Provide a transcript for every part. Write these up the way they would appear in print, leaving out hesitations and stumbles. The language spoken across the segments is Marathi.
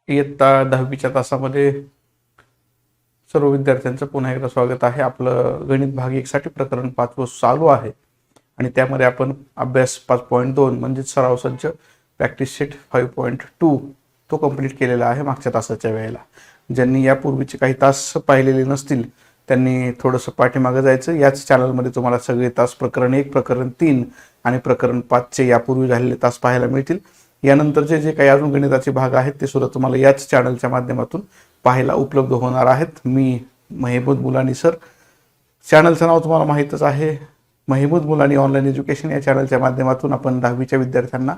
इयत्ता 10वीच्या तासामध्ये सर्व विद्यार्थ्यांचं पुन्हा एकदा स्वागत आहे. आपलं गणित भाग 1 साठी प्रकरण 5 चालू आहे आणि त्यामध्ये आपण अभ्यास 5.2 म्हणजे सराव संच प्रॅक्टिस सेट 5.2 तो कंप्लीट केलेला आहे मागच्या तासाच्या वेळेला. ज्यांनी यापूर्वीचे काही तास पाहिलेले नसतील त्यांनी थोडंसं पाठीमागे जायचं. याच चॅनलमध्ये तुम्हाला सगळे तास प्रकरण 1, प्रकरण 3 आणि प्रकरण 5चे यापूर्वी झालेले तास पाहायला मिळतील. यानंतरचे जे काही अजून गणिताचे भाग आहेत ते सुद्धा तुम्हाला याच चॅनलच्या माध्यमातून पाहायला उपलब्ध होणार आहेत. मी महमूद मुलानी सर. चॅनलचं नाव तुम्हाला माहीतच आहे, महमूद मुलानी ऑनलाईन एज्युकेशन. या चॅनलच्या माध्यमातून आपण 10वीच्या विद्यार्थ्यांना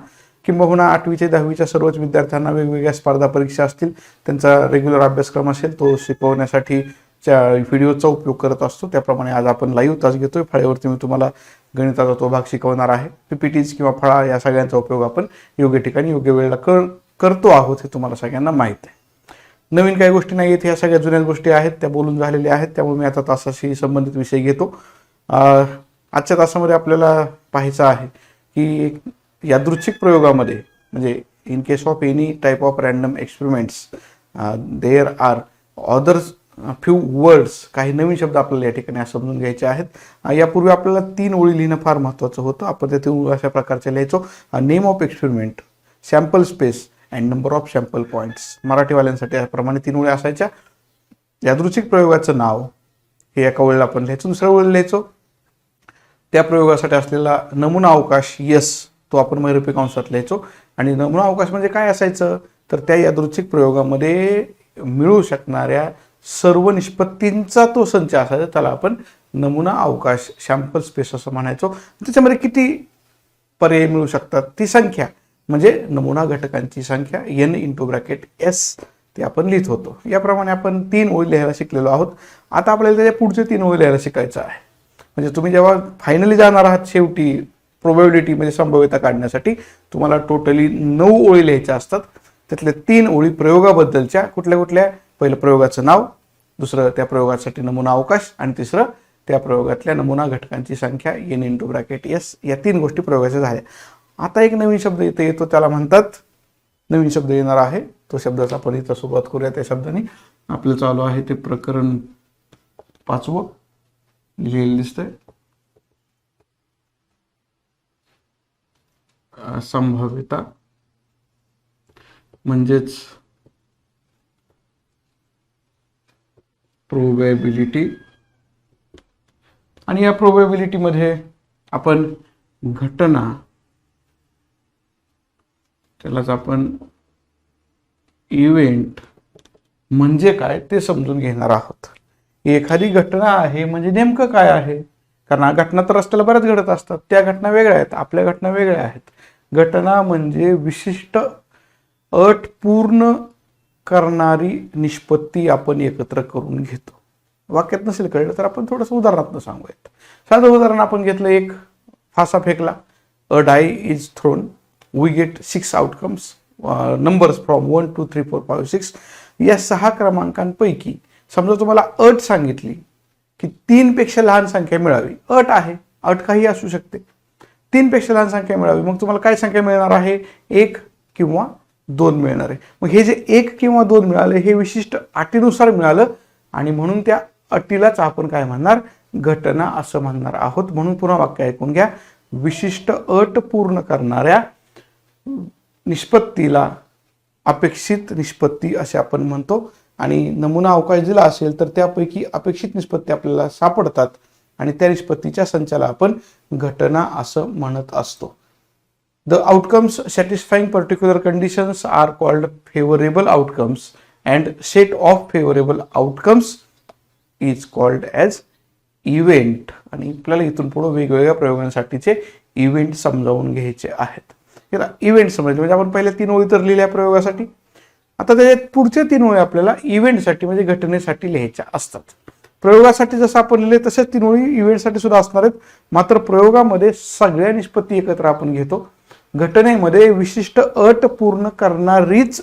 किंबहुना 8वीच्या 10वीच्या सर्वच विद्यार्थ्यांना वेगवेगळ्या स्पर्धा परीक्षा असतील त्यांचा रेग्युलर अभ्यासक्रम असेल तो शिकवण्यासाठी व्हिडिओचा उपयोग करत असतो. त्याप्रमाणे आज आपण लाईव्ह तास घेतोय. फळ्यावरती मी तुम्हाला गणिताचा तो भाग शिकवणार आहे. पीपीटीज किंवा फळा या सगळ्यांचा उपयोग आपण योग्य ठिकाणी योग्य वेळेला करतो आहोत हे तुम्हाला सगळ्यांना माहीत आहे. नवीन काही गोष्टी नाही आहेत, ह्या सगळ्या जुन्या गोष्टी आहेत, त्या बोलून झालेल्या आहेत. त्यामुळे मी आता तासाशी संबंधित विषय घेतो. आजच्या तासामध्ये आपल्याला पाहायचं आहे की यादृच्छिक प्रयोगामध्ये म्हणजे in case of any type of random experiments there are others few words, काही नवीन शब्द आपल्याला या ठिकाणी समजून घ्यायचे आहेत. यापूर्वी आपल्याला 3 ओळी लिहिणं फार महत्त्वाचं होतं. आपण ते 3 ओळी अशा प्रकारचे लिहायचो. Name of experiment, sample space and number of sample points. मराठीवाल्यांसाठी याप्रमाणे 3 ओळी असायच्या. यादृच्छिक प्रयोगाचं नाव हे एका ओळीला आपण लिहायचो. दुसऱ्या ओळीला लिहायचो त्या प्रयोगासाठी असलेला नमुना अवकाश यस, तो आपण महिरपी कंसात लिहायचो. आणि नमुना अवकाश म्हणजे काय असायचं तर त्या यादृच्छिक प्रयोगामध्ये मिळू शकणाऱ्या सर्व निष्पत्तींचा तो संच असायचा, त्याला आपण नमुना अवकाश सॅम्पल स्पेस असं म्हणायचो. त्याच्यामध्ये किती पर्याय मिळू शकतात ती संख्या म्हणजे नमुना घटकांची संख्या n इंटू ब्रॅकेट s ते आपण लिहित होतो. याप्रमाणे आपण 3 ओळी लिहायला शिकलेलो आहोत. आता आपल्याला त्याच्या पुढचे 3 ओळी लिहायला शिकायचं आहे. म्हणजे तुम्ही जेव्हा फायनली जाणार आहात शेवटी प्रोबॅबिलिटी म्हणजे संभाव्यता काढण्यासाठी तुम्हाला टोटली 9 ओळी लिहायच्या असतात. त्यातल्या 3 ओळी प्रयोगाबद्दलच्या. कुठल्या कुठल्या? पहिलं प्रयोगाचं नाव, दुसरं त्या प्रयोगासाठी नमुना अवकाश आणि तिसरं त्या प्रयोगातल्या नमुना घटकांची संख्या n इंटू ब्रॅकेट s. या 3 गोष्टी प्रयोगाच्या झाल्या. आता एक नवीन शब्द इथे येतो, त्याला म्हणतात, नवीन शब्द येणार आहे तो शब्दाचा आपण इथं सुरुवात करूया. त्या शब्दाने आपलं चालू आहे ते प्रकरण 5 लिहिलेलं दिसतंय. संभाव्यता म्हणजेच प्रोबॅबिलिटी. आणि या प्रोबॅबिलिटी मध्ये आपण घटना, त्यालाच आपण इव्हेंट म्हणजे काय ते समजून घेणार आहोत. एखादी घटना आहे म्हणजे नेमकं काय आहे, कारण घटना तर रस्त्याला बऱ्याच घडत असतात, त्या घटना वेगळ्या आहेत, आपल्या घटना वेगळ्या आहेत. घटना म्हणजे विशिष्ट अट पूर्ण करणारी निष्पत्ती आपण एकत्र करून घेतो. वाक्यात नसेल कळलं तर आपण थोडंसं उदाहरणातून सांगूयात. साधं उदाहरण आपण घेतलं, एक फासा फेकला, a die is thrown, we get 6 outcomes, numbers from 1 2 3 4 5 6. या 6 क्रमांकांपैकी समजा तुम्हाला अट सांगितली की 3 पेक्षा लहान संख्या मिळावी. अट आहे, अट काही असू शकते. 3 पेक्षा लहान संख्या मिळावी, मग तुम्हाला काय संख्या मिळणार आहे? 1 किंवा 2 मिळणार आहे. मग हे जे 1 किंवा 2 मिळाले हे विशिष्ट अटीनुसार मिळालं आणि म्हणून त्या अटीलाच आपण काय म्हणणार? घटना असं म्हणणार आहोत. म्हणून पुन्हा वाक्य ऐकून घ्या. विशिष्ट अट पूर्ण करणाऱ्या निष्पत्तीला अपेक्षित निष्पत्ती असे आपण म्हणतो. आणि नमुना अवकाश दिला असेल तर त्यापैकी अपेक्षित निष्पत्ती आपल्याला सापडतात आणि त्या निष्पत्तीच्या संचाला आपण घटना असं म्हणत असतो. The outcomes satisfying particular conditions are called favorable outcomes and set of favorable outcomes is called as event. आणि आपल्याला इथून पुढे वेगवेगळ्या प्रयोगांसाठीचे इव्हेंट समजावून घ्यायचे आहेत. इव्हेंट समजले म्हणजे आपण पहिल्या 3 ओळी तर लिहिल्या प्रयोगासाठी. आता त्याच्यात पुढच्या 3 ओळी आपल्याला इव्हेंटसाठी म्हणजे घटनेसाठी लिहायच्या असतात. प्रयोगासाठी जसं आपण लिहिले तसेच 3 ओळी इव्हेंटसाठी सुद्धा असणार आहेत. मात्र प्रयोगामध्ये सगळ्या निष्पत्ती एकत्र आपण घेतो. घटनेमध्ये विशिष्ट अट पूर्ण करणारीच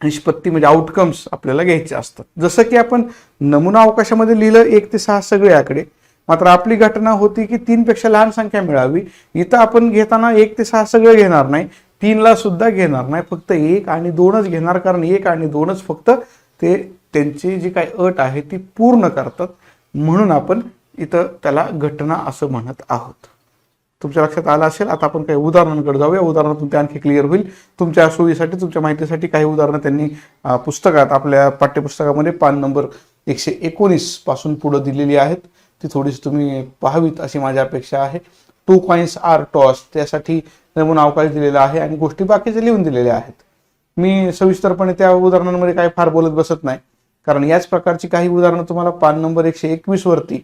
निष्पत्ती म्हणजे आउटकम्स आपल्याला घ्यायचे असतात. जसं की आपण नमुना अवकाशामध्ये लिहिलं 1 ते 6 सगळे आकडे, मात्र आपली घटना होती की 3 पेक्षा लहान संख्या मिळावी. इथं आपण घेताना 1 ते 6 सगळे घेणार नाही, 3ला सुद्धा घेणार नाही, फक्त 1 आणि 2च घेणार, कारण 1 आणि 2च फक्त ते त्यांची जी काही अट आहे ती पूर्ण करतात, म्हणून आपण इथं त्याला घटना असं म्हणत आहोत. तुमच्या लक्षात आलं असेल. आता आपण काही उदाहरणांकडे जाऊया, उदाहरणातून ते आणखी क्लिअर होईल. तुमच्या सोयीसाठी, तुमच्या माहितीसाठी काही उदाहरणं त्यांनी पुस्तकात, आपल्या पाठ्यपुस्तकामध्ये पान नंबर 119 पासून पुढे दिलेली आहेत. ती थोडीशी तुम्ही पाहावीत अशी माझी अपेक्षा आहे. 2 कॉइन्स आर टॉस, त्यासाठी नमुना अवकाश दिलेला आहे आणि गोष्टी बाकीच्या लिहून दिलेल्या आहेत. मी सविस्तरपणे त्या उदाहरणांमध्ये काही फार बोलत बसत नाही, कारण याच प्रकारची काही उदाहरणं तुम्हाला पान नंबर 121 वरती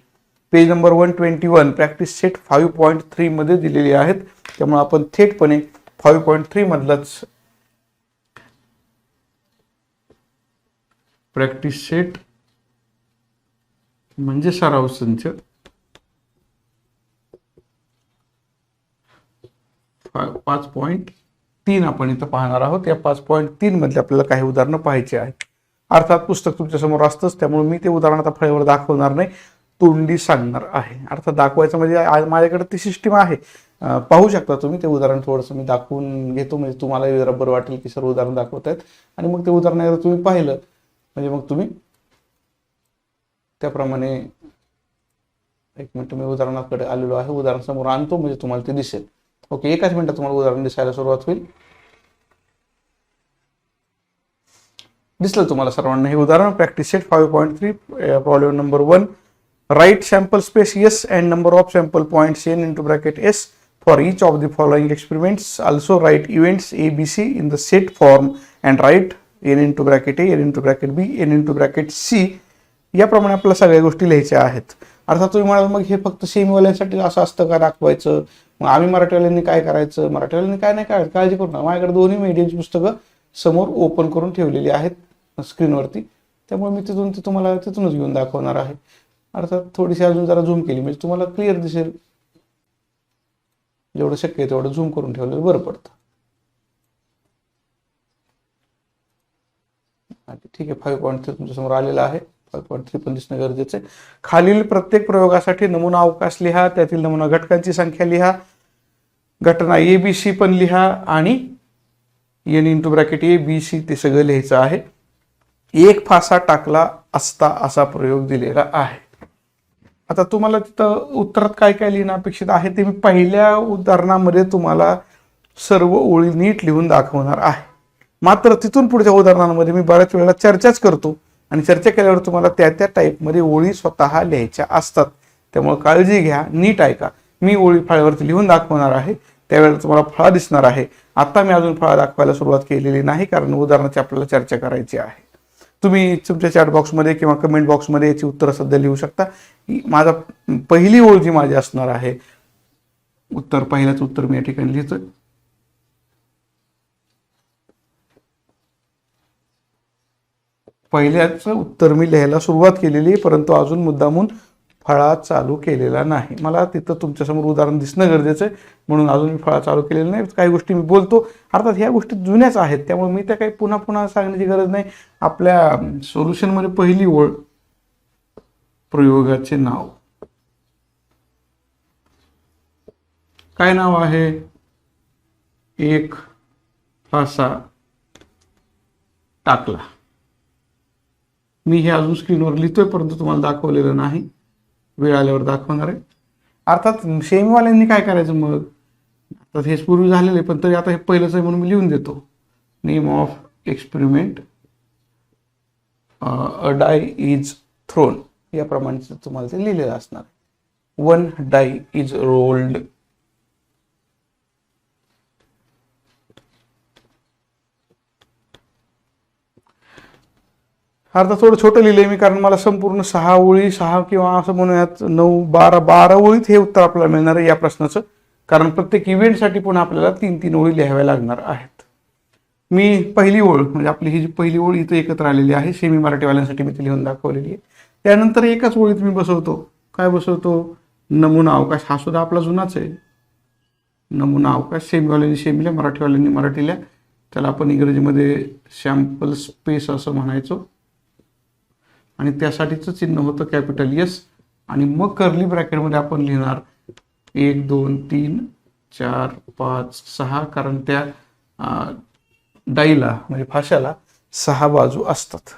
पेज नंबर 121 प्रॅक्टिस सेट 5.3 मध्ये दिलेली आहेत. त्यामुळे आपण थेटपणे 5.3 मधलाच प्रॅक्टिस सेट म्हणजे सराव संच 5.3 आपण इथं पाहणार आहोत. या 5.3 मधले आपल्याला काही उदाहरणं पाहायची आहेत. अर्थात पुस्तक तुमच्या समोर असतंच, त्यामुळे मी ते उदाहरण आता फळीवर दाखवणार नाही, तोंडी सांगणार आहे. अर्थात दाखवायचं म्हणजे आज माझ्याकडे ती सिस्टीम आहे, पाहू शकता तुम्ही. ते उदाहरण थोडंसं मी दाखवून घेतो, म्हणजे तुम्हाला जरा बरं वाटेल की सर्व उदाहरण दाखवत आहेत. आणि मग ते उदाहरण जर तुम्ही पाहिलं म्हणजे मग तुम्ही त्याप्रमाणे, एक मिनिट, मी उदाहरणाकडे आलेलो आहे, उदाहरण समोर आणतो म्हणजे तुम्हाला ते दिसेल. ओके, एकाच मिनिटात तुम्हाला उदाहरण दिसायला सुरुवात होईल. दिसलं तुम्हाला सर्वांना हे उदाहरण. Practice set 5.3 problem number 1. Write sample space S and number of sample points n into bracket S for each of the following experiments. Also write events A, B, C in the set form and write n into bracket A, n into bracket B, n into bracket C. याप्रमाणे आपल्याला सगळ्या गोष्टी लिहायच्या आहेत. अर्थात तुम्ही म्हणाल मग हे फक्त सेमीवाल्यांसाठी असं असतं का दाखवायचं, मग आम्ही मराठीवाल्यांनी काय करायचं? मराठीवाल्यांनी काय नाही करायचं, काळजी करू नका. माझ्याकडे दोन्ही मीडियमची पुस्तकं समोर ओपन करून ठेवलेली आहेत स्क्रीनवरती, त्यामुळे मी तिथून तुम्हाला तिथूनच घेऊन दाखवणार आहे. अर्थात थोडीशी अजून जरा झूम केली म्हणजे तुम्हाला क्लिअर दिसेल. जेवढं शक्य आहे तेवढं झूम करून ठेवलेलं बरं पडतं. ठीक आहे, 5.3 तुमच्या समोर आलेला आहे. 5.3 पण दिसणं गरजेचं आहे. खालील प्रत्येक प्रयोगासाठी नमुना अवकाश लिहा, त्यातील नमुना घटकांची संख्या लिहा, घटना ABC पण लिहा आणि n into bracket A, B, C ते सगळं लिहायचं आहे. एक फासा टाकला असता असा प्रयोग दिलेला आहे. आता तुम्हाला तिथं उत्तरात काय काय लिहिणं अपेक्षित आहे ते मी पहिल्या उदाहरणामध्ये तुम्हाला सर्व ओळी नीट लिहून दाखवणार आहे. मात्र तिथून पुढच्या उदाहरणांमध्ये मी बऱ्याच वेळेला चर्चाच करतो आणि चर्चा केल्यावर तुम्हाला त्या त्या टाईपमध्ये ओळी स्वतः लिहायच्या असतात. त्यामुळे काळजी घ्या, नीट ऐका. मी ओळी फळ्यावरती लिहून दाखवणार आहे, त्यावेळेला तुम्हाला फळा दिसणार आहे. आता मी अजून फळा दाखवायला सुरुवात केलेली नाही, कारण उदाहरणाची आपल्याला चर्चा करायची आहे. तुम्ही तुमच्या चॅट बॉक्समध्ये किंवा कमेंट बॉक्समध्ये याची उत्तरं सध्या लिहू शकता. माझा पहिली ओळ जी माझी असणार आहे, उत्तर पहिल्याच उत्तर मी या ठिकाणी लिहितोय. पहिल्याच उत्तर मी लिहायला सुरुवात केलेली आहे, परंतु अजून मुद्दामून फळा चालू केलेला नाही. मला तिथं तुमच्यासमोर उदाहरण दिसणं गरजेचं आहे, म्हणून अजून मी फळा चालू केलेला नाही. काही गोष्टी मी बोलतो, अर्थात ह्या गोष्टी जुन्याच आहेत, त्यामुळे मी त्या काही पुन्हा पुन्हा सांगण्याची गरज नाही. आपल्या सोल्युशनमध्ये पहिली ओळ, प्रयोगाचे नाव. काय नाव आहे? एक फासा टाकला. मी हे अजून स्क्रीनवर लिहितोय, परंतु तुम्हाला दाखवलेलं नाही, वेळ आल्यावर दाखवणार आहे. अर्थात सेमीवाल्यांनी काय करायचं मग, आता हे पूर्वी झालेले पण तरी आता हे पहिलंच आहे म्हणून मी लिहून देतो. Name of experiment, a die is thrown, याप्रमाणे तुम्हाला ते लिहिलेलं असणार. 1 डाय इज रोल्ड. अर्थात थोडं छोटं लिहिलंय मी, कारण मला संपूर्ण 6 ओळी, 6 किंवा असं म्हणूयात 9, 12 ओळीत हे उत्तर आपल्याला मिळणार आहे या प्रश्नाचं, कारण प्रत्येक इव्हेंटसाठी पण आपल्याला 3-3 ओळी लिहाव्या लागणार आहेत. मी पहिली ओळ म्हणजे आपली ही जी पहिली ओळ इथं एकत्र आलेली आहे, सेमी मराठीवाल्यांसाठी मी ती लिहून दाखवलेली आहे. त्यानंतर एकाच ओळीत मी बसवतो, काय बसवतो? नमुना अवकाश. हा सुद्धा आपला जुनाच आहे. नमुना अवकाश सेमीवाल्यांनी सेमीला, मराठीवाल्यांनी मराठीला, त्याला आपण इंग्रजीमध्ये सॅम्पल स्पेस असं म्हणायचो, आणि त्यासाठीचं चिन्ह होतं कॅपिटल S. आणि मग कर्ली ब्रॅकेटमध्ये आपण लिहिणार 1, 2, 3, 4, 5, 6, कारण त्या डाईला म्हणजे फाशाला 6 बाजू असतात.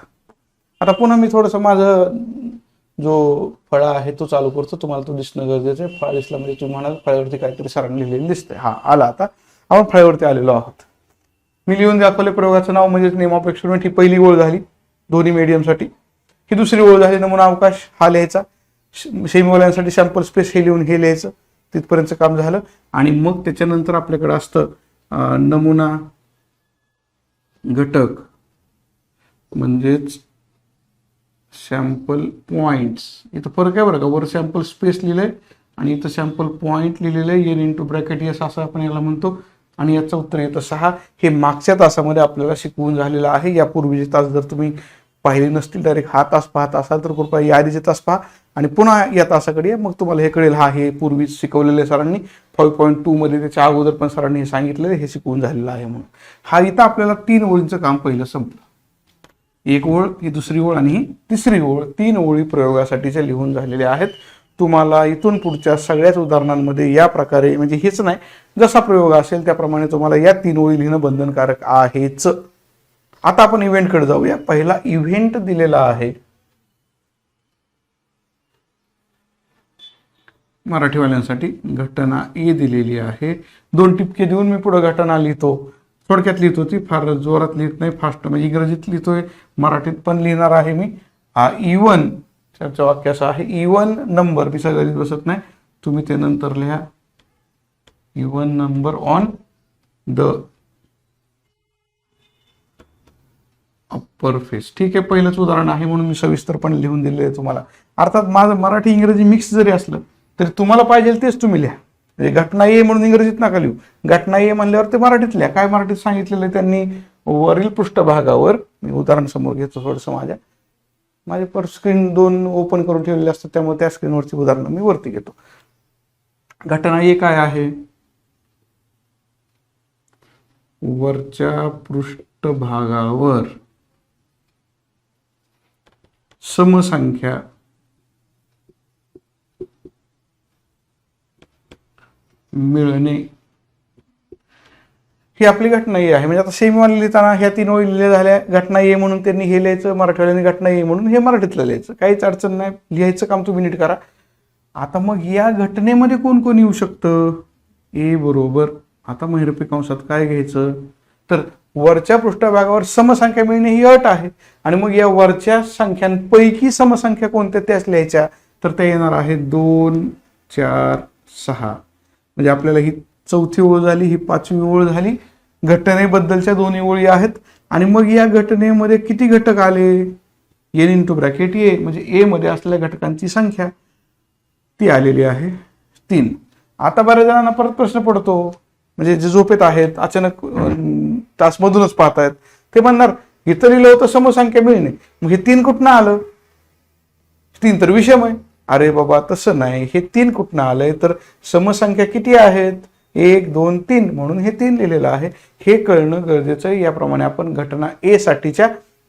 आता पुन्हा मी थोडंसं माझं जो फळा आहे तो चालू करतो, तुम्हाला तो दिसणं गरजेचं आहे. फळा दिसला म्हणजे तुम्ही म्हणाल फळ्यावरती काहीतरी सरांनी लिहिलेलं दिसतंय. हा आला, आता आपण फळ्यावरती आलेलो आहोत. मी लिहून दाखवले प्रयोगाचं नाव म्हणजे नेम ऑफ एक्सपेरिमेंट. ही पहिली ओळ झाली दोन्ही मीडियमसाठी. ही दुसरी ओळ झाली नमुना अवकाश, हा लिहायचा. सेमीवाल्यांसाठी सॅम्पल स्पेस हे लिहून हे लिहायचं. तिथपर्यंतचं काम झालं. आणि मग त्याच्यानंतर आपल्याकडे असतं नमुना घटक म्हणजेच सॅम्पल पॉइंट्स. इथं फरक आहे बरं का, वर सॅम्पल स्पेस लिहिलंय आणि इथं सॅम्पल पॉइंट लिहिलेलं आहे. एन इंटू ब्रॅकेट एस असं आपण याला म्हणतो. आणि याचं उत्तर येतं 6. हे मागच्या तासामध्ये आपल्याला शिकवून झालेलं आहे. यापूर्वीचे तास जर तुम्ही पाहिले नसतील, डायरेक्ट हा तास पाहत असाल तर कृपया या आधीचे तास पहा आणि पुन्हा या तासाकडे या, मग तुम्हाला हे कळेल. हा हे पूर्वी शिकवलेले सरांनी 5.2 मध्ये, त्याच्या अगोदर पण सरांनी हे सांगितलेलं, हे शिकवून झालेलं आहे म्हणून. हा इथं आपल्याला 3 ओळींचं काम पहिलं संपलं. एक ओळ, ही दुसरी ओळ आणि ही तिसरी ओळ. 3 ओळी प्रयोगासाठीच्या लिहून झालेल्या आहेत. तुम्हाला इथून पुढच्या सगळ्याच उदाहरणांमध्ये या प्रकारे, म्हणजे हेच नाही, जसा प्रयोग असेल त्याप्रमाणे तुम्हाला या 3 ओळी लिहिणं बंधनकारक आहेच. आता आपण इव्हेंटकडे जाऊया. पहिला इव्हेंट दिलेला आहे मराठीवाल्यांसाठी. घटना ए दिलेली आहे. 2 टिपके देऊन मी पुढे घटना लिहितो. थोडक्यात लिहितो, ती फार जोरात लिहित नाही, फास्ट म्हणजे इंग्रजीत लिहितोय, मराठीत पण लिहिणार आहे मी. इवन त्याचं वाक्य असं आहे, इवन नंबर, मी सगळ्यात बसत नाही, तुम्ही ते नंतर लिहा. Even number on the upper face. ठीक आहे, पहिलंच उदाहरण आहे म्हणून मी सविस्तरपणे लिहून दिले आहे तुम्हाला. अर्थात माझं मराठी इंग्रजी मिक्स जरी असलं तरी तुम्हाला पाहिजे तेच तुम्ही लिहा. म्हणजे घटना ये म्हणून इंग्रजीत नका लिहू. घटना ये म्हणल्यावर ते मराठीत लिहा. काय मराठीत सांगितलेलं आहे त्यांनी वरील पृष्ठभागावर, मी उदाहरण समोर घेतो थोडंसं, माझे पर स्क्रीन 2 ओपन करून ठेवलेले असतात, त्यामुळे त्या स्क्रीनवरची उदाहरणं मी वरती घेतो. घटना ये काय आहे, वरच्या पृष्ठभागावर समसंख्या मिळणे, ही आपली घटना ये आहे. म्हणजे आता सेमीवाले लिहिताना ह्या 3 ओळी लिहिल्या झाल्या, घटना ये म्हणून त्यांनी हे लिहायचं, मराठीवाल्यांनी घटना ये म्हणून हे मराठीतलं लिहायचं. काहीच अडचण नाही, लिहायचं काम तुम्ही नीट करा. आता मग या घटनेमध्ये कोण कोण येऊ शकतं, ए बरोबर. आता महिरपी कंसात काय घ्यायचं, तर वरच्या पृष्ठभागावर समसंख्या मिळणे ही अट आहे. आणि मग या वरच्या संख्यांपैकी समसंख्या कोणत्या त्याच लिहायच्या, तर त्या येणार आहे 2, 4, 6. म्हणजे आपल्याला ही 4थी ओळ झाली, ही 5वी ओळ झाली. घटनेबद्दलच्या 2 ओळी आहेत. आणि मग या घटनेमध्ये किती घटक आले, एन इंटू ब्रॅकेट ए, म्हणजे ए मध्ये असलेल्या घटकांची संख्या ती आलेली आहे 3. आता बऱ्याच जणांना परत प्रश्न पडतो, म्हणजे जे झोपेत आहेत, अचानक तासमधूनच पाहतायत, ते म्हणणार इथं लिहिलं होतं समसंख्या मिळणे, मग हे 3 कुठनं आलं, 3 तर विषम आहे. अरे बाबा तसं नाही, हे 3 कुठनं आलंय, तर समसंख्या किती आहेत, 1, 2, 3, म्हणून हे 3 लिहिलेलं आहे. हे कळणं गरजेचं आहे. याप्रमाणे आपण घटना ए साठीच्या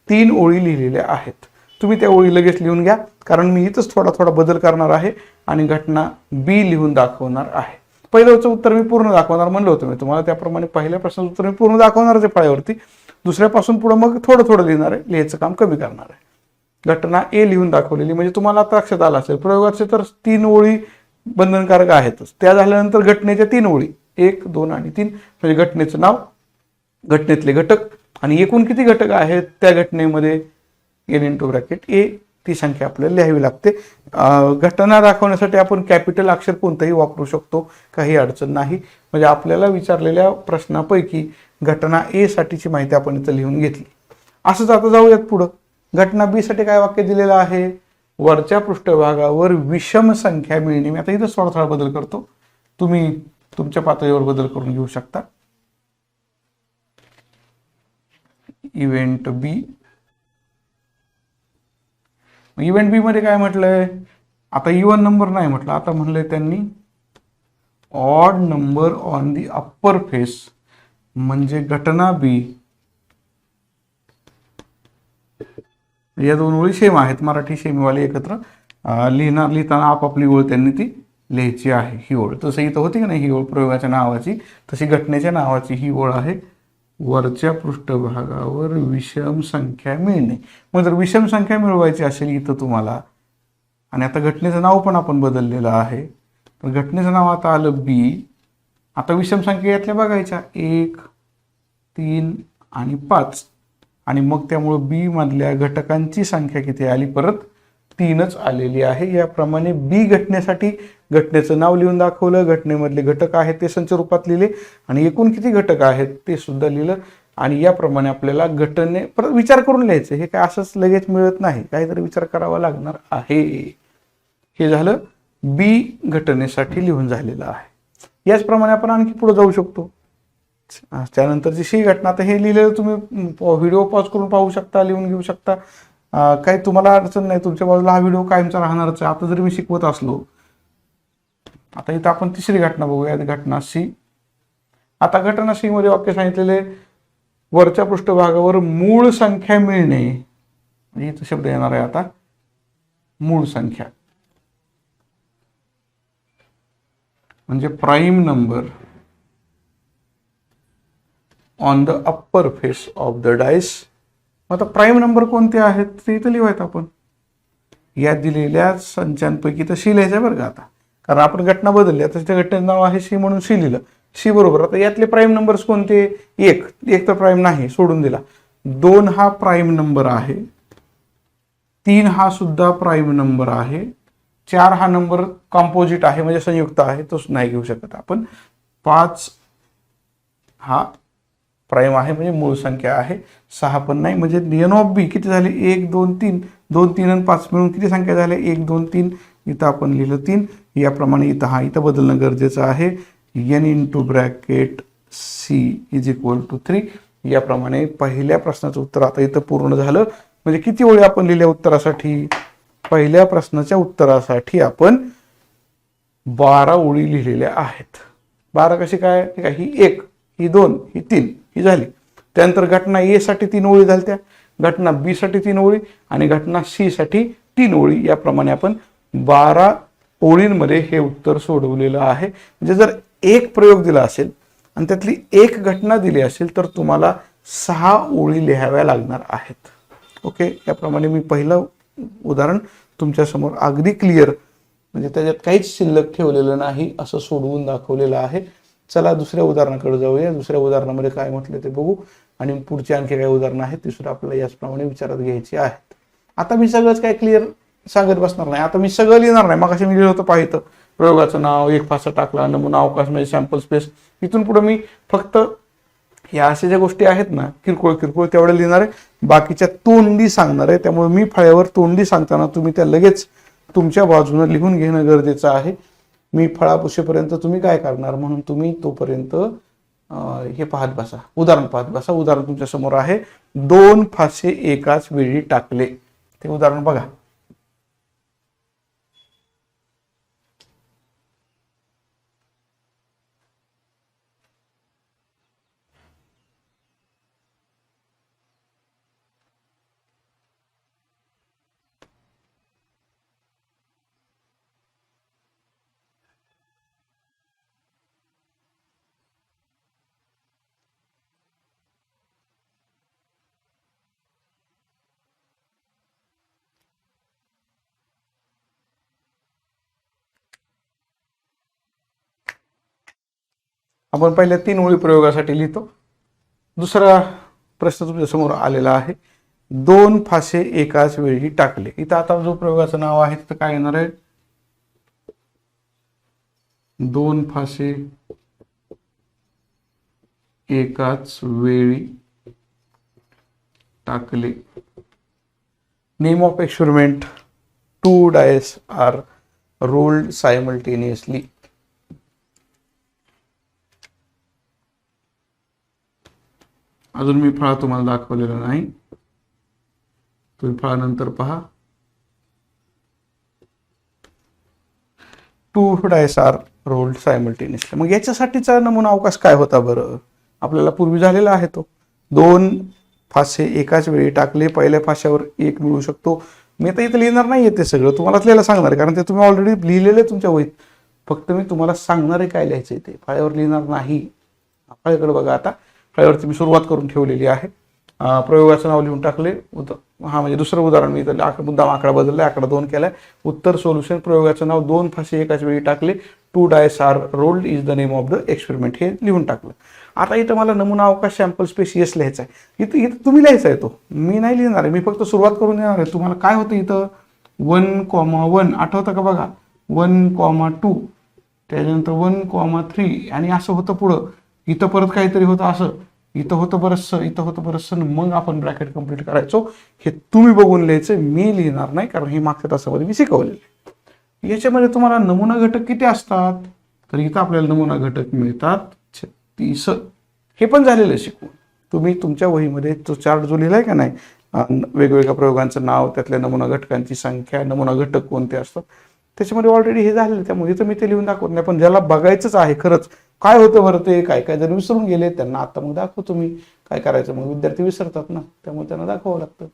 3 ओळी लिहिलेल्या आहेत. तुम्ही त्या ओळी लगेच लिहून घ्या, कारण मी इथंच थोडा थोडा बदल करणार आहे आणि घटना बी लिहून दाखवणार आहे. पहिल्याचं उत्तर मी पूर्ण दाखवणार म्हणलं होतं मी तुम्हाला, त्याप्रमाणे पहिल्या प्रश्नाचं उत्तर मी पूर्ण दाखवणार आहे फळ्यावरती. दुसऱ्यापासून पुढे मग थोडं थोडं लिहिणार आहे, लिहायचं काम कमी करणार आहे. घटना ए लिहून दाखवलेली म्हणजे तुम्हाला आता लक्षात आलं असेल, प्रयोगाचे तर 3 ओळी बंधनकारक आहेतच. त्या झाल्यानंतर घटनेच्या 3 ओळी, 1, 2 आणि 3, म्हणजे घटनेचं नाव, घटनेतले घटक आणि एकूण किती घटक आहेत त्या घटनेमध्ये, एन इंटू ब्रॅकेट ए, ती संख्या आपल्याला लिहावी लागते. घटना दाखवण्यासाठी आपण कॅपिटल अक्षर कोणतंही वापरू शकतो, काही अडचण नाही. म्हणजे आपल्याला विचारलेल्या प्रश्नापैकी घटना ए साठीची माहिती आपण इथं लिहून घेतली. असंच आता जाऊयात पुढं. घटना बी साठी काय वाक्य दिलेलं आहे, वरच्या पृष्ठभागावर विषम संख्या मिळणे. मी आता इथं थोडा थोडा बदल करतो, तुम्ही तुमच्या पातळीवर बदल करून घेऊ शकता. इव्हेंट बी, इव्हेंट बी मध्ये काय म्हटलंय, आता इवन नंबर नाही म्हटलं, आता म्हणलंय त्यांनी odd number on the upper face. म्हणजे घटना बी, या 2 ओळी सेम आहेत, मराठी सेमीवाले एकत्र लिहिताना आपापली ओळ त्यांनी ती लिहायची आहे. ही ओळ तसं इथं होती की नाही, ही ओळ प्रयोगाच्या नावाची, तशी घटनेच्या नावाची ही ओळ आहे. वरच्या पृष्ठभागावर विषम संख्या मिळणे. मग जर विषम संख्या मिळवायची असेल इथं तुम्हाला, आणि आता घटनेचं नाव पण आपण बदललेलं आहे, तर घटनेचं नाव आता आलं बी. आता विषम संख्या यातल्या बघायच्या 1, 3 आणि 5, आणि मग त्यामुळं बी मधल्या घटकांची संख्या किती आली, परत 3च आलेली आहे. याप्रमाणे बी घटनेसाठी घटनेचं नाव लिहून दाखवलं, घटनेमधले घटक आहेत ते संच रूपात लिहिले, आणि एकूण किती घटक आहेत ते सुद्धा लिहिलं. आणि याप्रमाणे आपल्याला घटने परत विचार करून लिहायचं. हे काय असंच लगेच मिळत नाही, काहीतरी विचार करावा लागणार आहे. हे झालं बी घटनेसाठी लिहून झालेलं आहे. याचप्रमाणे आपण आणखी पुढे जाऊ शकतो. त्यानंतरची सी घटना, आता हे लिहिलेलं तुम्ही व्हिडिओ पॉज करून पाहू शकता, लिहून घेऊ शकता, काही तुम्हाला अडचण नाही. तुमच्या बाजूला हा व्हिडिओ कायमचा राहणारच आहे. आता जरी मी शिकवत असलो, आता इथं आपण तिसरी घटना बघूया, घटना सी. आता घटना सी मध्ये वाक्य सांगितलेले, वरच्या पृष्ठभागावर मूळ संख्या मिळणे, म्हणजे इथं शब्द येणार आहे आता मूळ संख्या, म्हणजे prime number on the upper face of the dice. आता प्राईम नंबर कोणते आहेत ते इथं लिहायचं आपण. या दिलेल्या संचांपैकी तर सी लिहायचं बरं का आता, कारण आपण घटना बदलली. आता त्या घटनेचं नाव आहे सी म्हणून सी लिहिलं. सी बरोबर. आता यातले प्राईम नंबर्स कोणते, एक तर प्राईम नाही, सोडून दिला. 2 हा प्राईम नंबर आहे, 3 हा सुद्धा प्राईम नंबर आहे, 4 हा नंबर कॉम्पोजिट आहे म्हणजे संयुक्त आहे, तोच नाही घेऊ शकत आपण. 5 हा प्राईम आहे म्हणजे मूळ संख्या आहे. 6 पण नाही, म्हणजे एन ऑफ बी किती झाले, 1 2 3, 2 3 आणि 5 मिळून किती संख्या झाल्या, 1 2 3. इथं आपण लिहिलं 3. याप्रमाणे इथं बदलणं गरजेचं आहे. N into bracket C is equal to 3. याप्रमाणे पहिल्या प्रश्नाचं उत्तर आता इथं पूर्ण झालं. म्हणजे किती ओळी आपण लिहिल्या उत्तरासाठी, पहिल्या प्रश्नाच्या उत्तरासाठी आपण 12 ओळी लिहिलेल्या आहेत. 12 कशी काय, ही 1, ही 2, ही 3, ही झाली. त्यानंतर घटना ए साठी 3 ओळी झाल्या, घटना बी साठी 3 ओळी, आणि घटना सी साठी 3 ओळी. याप्रमाणे आपण 12 ओळींमध्ये हे उत्तर सोडवलेलं आहे. म्हणजे जर एक प्रयोग दिला असेल आणि त्यातली एक घटना दिली असेल तर तुम्हाला 6 ओळी लिहाव्या लागणार आहेत. ओके, याप्रमाणे मी पहिलं उदाहरण तुमच्या समोर अगदी क्लिअर, म्हणजे त्याच्यात काहीच शिल्लक ठेवलेलं नाही असं सोडवून दाखवलेलं आहे. चला दुसऱ्या उदाहरणाकडे जाऊया. दुसऱ्या उदाहरणामध्ये काय म्हटलं ते बघू, आणि पुढची आणखी काही उदाहरणं आहेत ती सुद्धा आपल्याला याचप्रमाणे विचारात घ्यायची आहेत. आता मी सगळंच काय क्लिअर सांगत बसणार नाही, आता मी सगळं लिहिणार नाही. मग असे मी लिहिलं होतं पाहिजे, प्रयोगाचं नाव, एक फासा टाकला, नमुना अवकाश म्हणजे सॅम्पल स्पेस. इथून पुढे मी फक्त या अशा ज्या गोष्टी आहेत ना किरकोळ तेवढ्या लिहिणार आहे, बाकीच्या तोंडी सांगणार आहे. त्यामुळे मी फळ्यावर तोंडी सांगताना तुम्ही त्या लगेच तुमच्या बाजूने लिहून घेणं गरजेचं आहे. मी फळा पुशेपर्यंत तुम्ही काय करणार, म्हणून तुम्ही तोपर्यंत हे पाहत बसा, उदाहरण पाहत बसा. उदाहरण तुमच्या समोर आहे, 2 फासे एकाच वेळी टाकले. ते उदाहरण बघा. आपण पहिल्या 3 ओळी प्रयोगासाठी लिहितो. दुसरा प्रश्न तुमच्या समोर आलेला आहे, 2 फासे एकाच वेळी टाकले. इथं आता जो प्रयोगाचं नाव आहे तिथं काय येणार आहे, 2 फासे एकाच वेळी टाकले. Name of experiment, 2 dice are rolled simultaneously. अजून मी फळा तुम्हाला दाखवलेला नाही, तुम्ही फळा नंतर पहा. 2 डायस आर रोल्ड सायमल्टेनियसली. मग याच्यासाठीचा नमुना अवकाश काय होता बरं, आपल्याला पूर्वी झालेला आहे तो. 2 फासे एकाच वेळी टाकले, पहिल्या फाश्यावर 1 मिळू शकतो. मी आता इथं लिहिणार नाही ते सगळं, तुम्हालाच लिहायला सांगणार आहे, कारण ते तुम्ही ऑलरेडी लिहिलेले तुमच्या वहीत. फक्त मी तुम्हाला सांगणार आहे काय लिहायचं ते, फळ्यावर लिहिणार नाही. फळ्याकडे बघा आता. फळ्यावरती मी सुरुवात करून ठेवलेली आहे. प्रयोगाचं नाव लिहून टाकले. हा म्हणजे दुसरं उदाहरण मी इथं मुद्दाम आकडा बदलला, आकडा 2 केलाय. उत्तर सोल्युशन, प्रयोगाचं नाव, 2 फासे एकाच वेळी टाकले. 2 dice are rolled is the name of the experiment, हे लिहून टाकलं. आता इथं मला नमुना अवकाश सॅम्पल स्पेस येस लिहायचा आहे. इथं तुम्ही लिहायचा आहे, तो मी नाही लिहिणार आहे, मी फक्त सुरुवात करून देणार आहे. तुम्हाला काय होतं इथं 1,1 आठवतं का बघा, 1,2 त्याच्यानंतर 1,3 आणि असं होतं पुढं. इथं परत काहीतरी होतं असं, इथं होतं बरंचसं, इथं होतं बरंचसं, मग आपण ब्रॅकेट कंप्लीट करायचो. हे तुम्ही बघून लिहायचं, मी लिहिणार नाही, कारण हे मागच्या तासामध्ये मी शिकवलेले. याच्यामध्ये तुम्हाला नमुना घटक किती असतात, तर इथं आपल्याला नमुना घटक मिळतात 36. हे पण झालेलं शिकवून. तुम्ही तुमच्या वहीमध्ये तो चार्ट जो लिहिलाय का नाही, वेगवेगळ्या प्रयोगांचं नाव, त्यातल्या नमुना घटकांची संख्या, नमुना घटक कोणते असतात, त्याच्यामध्ये ऑलरेडी हे झालेलं. त्यामुळे इथं मी ते लिहून दाखवत नाही. पण ज्याला बघायचंच आहे खरंच काय होतं बरं, ते काय काय जर विसरून गेले त्यांना आता मग दाखवतो मी काय करायचं. मग विद्यार्थी विसरतात ना, त्यामुळे त्यांना दाखवावं लागतं.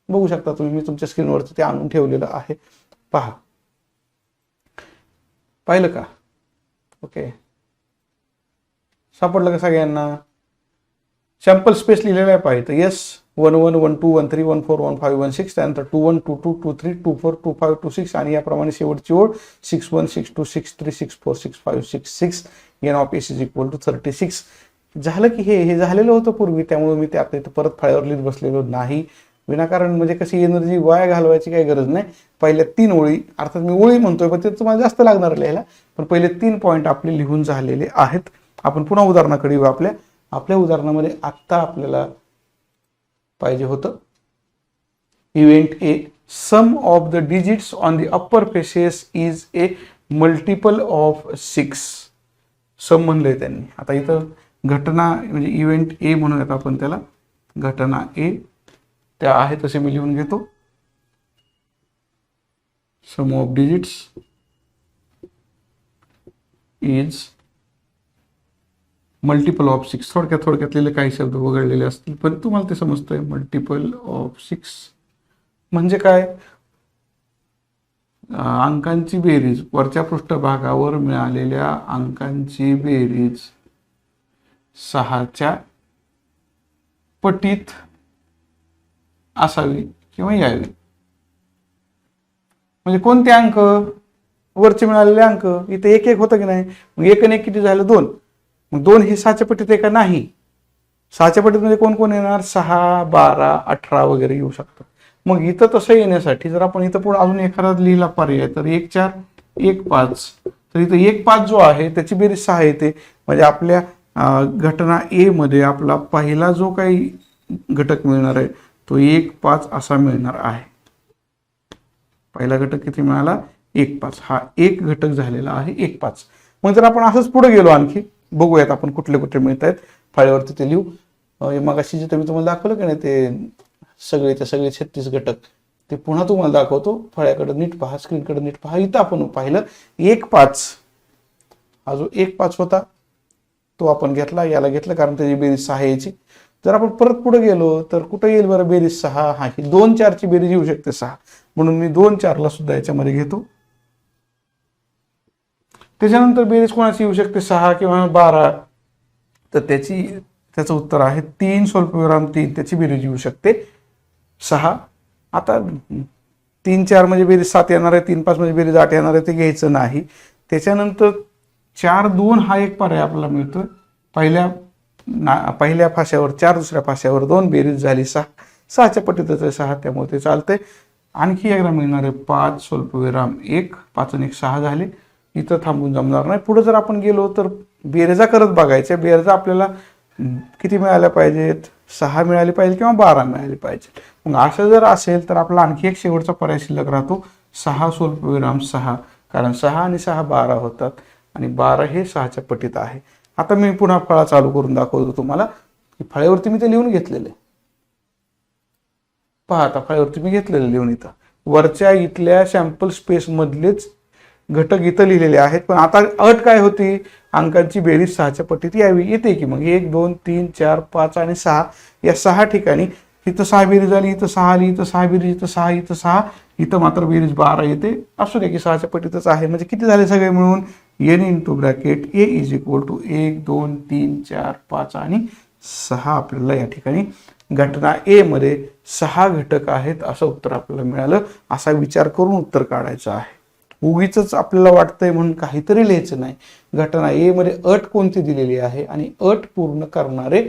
बघू शकता तुम्ही, मी तुमच्या स्क्रीनवरती ते आणून ठेवलेलं आहे, पहा. पाहिलं का? ओके, सापडलं का सगळ्यांना? सॅम्पल स्पेस लिहिलेलं आहे पाहिजे. येस, 1,1, 1,2, 1,3, 1,4, 1,5, 1,6, त्यानंतर 2,1, 2,2, 2,3, 2,4, 2,5, 2,6 आणि याप्रमाणे शेवटची ओळ 6,1, 6,2, 6,3, 6,4, 6,5, 6,6. N of S is equal to 36. झालं की हे झालेलं होतं पूर्वी, त्यामुळे मी ते आता इथं परत फळ्यावर लिहित बसलेलो नाही विनाकारण. म्हणजे कशी एनर्जी वाया घालवायची काही गरज नाही. पहिल्या 3 ओळी, अर्थात मी ओळी म्हणतोय पण ते तुम्हाला जास्त लागणार लिहायला, पण पहिले 3 पॉईंट आपले लिहून झालेले आहेत. आपण पुन्हा उदाहरणाकडे येऊ. आपल्या उदाहरणामध्ये आत्ता आपल्याला पाहिजे होतं event A, sum of the digits on the upper faces is a multiple of 6. Sum म्हणलंय त्यांनी. आता इथं घटना म्हणजे इव्हेंट ए म्हणूयात आपण त्याला, घटना ए त्या आहे तसे मी लिहून घेतो. Sum of digits is multiple of 6. थोडक्यात लिहिले, काही शब्द वगळलेले असतील पण तुम्हाला ते समजतंय. मल्टिपल ऑफ 6 म्हणजे काय, अंकांची बेरीज, वरच्या पृष्ठभागावर मिळालेल्या अंकांची बेरीज 6च्या पटीत असावी किंवा यावी. म्हणजे कोणते अंक, वरचे मिळालेले अंक. इथे 1 1 होतं की नाही, मग 1 आणि 1 किती झालं 2. मग 2 हे 6च्या पटीत आहे का नाही. 6च्या पटीत म्हणजे कोण कोण येणार, 6, 12, 18 वगैरे येऊ शकतात. मग इथं तसं येण्यासाठी जर आपण इथं पुढे अजून एखादा लिहिला पर्याय, तर 1 4 1 5, तर इथं 1 5 जो आहे त्याची बेरीज 6 येते. म्हणजे आपल्या घटना ए मध्ये आपला पहिला जो काही घटक मिळणार आहे तो 1 5 असा मिळणार आहे. पहिला घटक किती मिळाला, 1 5. हा एक घटक झालेला आहे 1 5. मग जर आपण असंच पुढे गेलो आणखी बघूयात आपण कुठले कुठले मिळत आहेत. फळ्यावरती ते लिहू. मग अशी जिथं मी तुम्हाला दाखवलं की नाही ते सगळे 36 घटक, ते पुन्हा तुम्हाला दाखवतो. फळ्याकडे नीट पहा, स्क्रीनकडे नीट पहा. इथं आपण पाहिलं 1 5, हा जो 1 5 होता तो आपण घेतला, याला घेतलं कारण त्याची बेरीज 6 यायची. जर आपण परत पुढे गेलो तर कुठं येईल बरं बेरीज 6. हा ही 2 4 ची बेरीज येऊ शकते 6, म्हणून मी 2 4 ला सुद्धा याच्यामध्ये घेतो. त्याच्यानंतर बेरीज कोणाची येऊ शकते 6 किंवा 12, तर त्याचं उत्तर आहे 3 स्वल्पविराम 3, त्याची बेरीज येऊ शकते 6. आता 3 4 म्हणजे बेरीज 7 येणार आहे, 3 5 म्हणजे बेरीज 8 येणार आहे, ते घ्यायचं नाही. त्याच्यानंतर 4 2 हा एक पर्याय आपल्याला मिळतोय. पहिल्या फाश्यावर 4, दुसऱ्या फाश्यावर 2, बेरीज झाली 6. 6च्या पटीतच आहे 6, त्यामुळे ते चालतंय. आणखी एकदा मिळणार आहे 5 स्वल्पविराम 1, 5 आणि 1 6 झाले. इथं थांबून जमणार नाही. पुढे जर आपण गेलो तर बेरजा करत बघायच्या. बेरजा आपल्याला किती मिळाल्या पाहिजेत, 6 मिळाली पाहिजे किंवा 12 मिळाली पाहिजे. मग असं जर असेल तर आपला आणखी एक शेवटचा पर्याय शिल्लक राहतो 6 स्वल्पविराम 6, कारण 6 आणि 6 12 होतात आणि 12 हे 6च्या पटीत आहे. आता मी पुन्हा फळा चालू करून दाखवतो तुम्हाला. फळ्यावरती मी ते लिहून घेतलेले पहा. आता फळ्यावरती मी घेतलेले लिहून इथं वरच्या इथल्या सॅम्पल स्पेस मधलेच घटक इथं लिहिलेले आहेत. पण आता अट काय होती, अंकांची बेरीज 6च्या पटीत यावी. येते की मग 1 2 3 4 5 आणि 6 या 6 ठिकाणी इथं 6 बेरीज आली, इथं 6 आली, इथं 6 बेरीज, इथं 6, इथं 6, इथं मात्र बेरीज 12 येते. असू दे की 6च्या पटीतच आहे. म्हणजे किती झाले सगळे मिळून, n into bracket A is equal to 1 2 3 4 5 आणि 6 आपल्याला या ठिकाणी घटना ए मध्ये 6 घटक आहेत असं उत्तर आपल्याला मिळालं. असा विचार करून उत्तर काढायचं आहे. उगीच आपल्याला वाटतंय म्हणून काहीतरी लिहायचं नाही. घटना ए मध्ये अट कोणती दिलेली आहे आणि अट पूर्ण करणारे